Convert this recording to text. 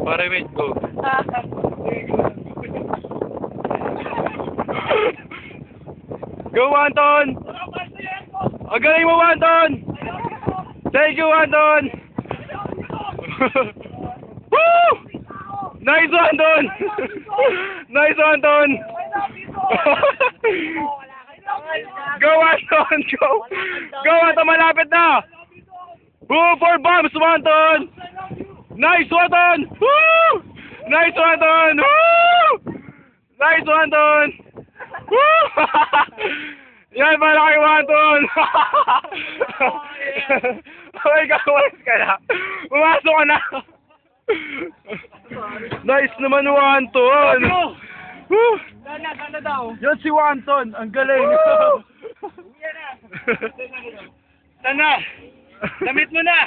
Pare, wait, go. Go, Anton! Ang galing mo, Anton! Thank you, Anton! Woo! Nice, Anton! Nice, Anton! Go, Anton! Go! Go, Anton! Malapit na! Woo! 4 bombs, Anton! Nice, Anton! Woo! Nice, Anton! Woo! Nice, Anton! Woo! Yan, malaki, Anton! Okay, kawalis ka na. Pumasok ka na. Nice naman, Anton! Woo! Gana daw. Yan si Anton, ang galing. Yan na. Sana. Damit mo na.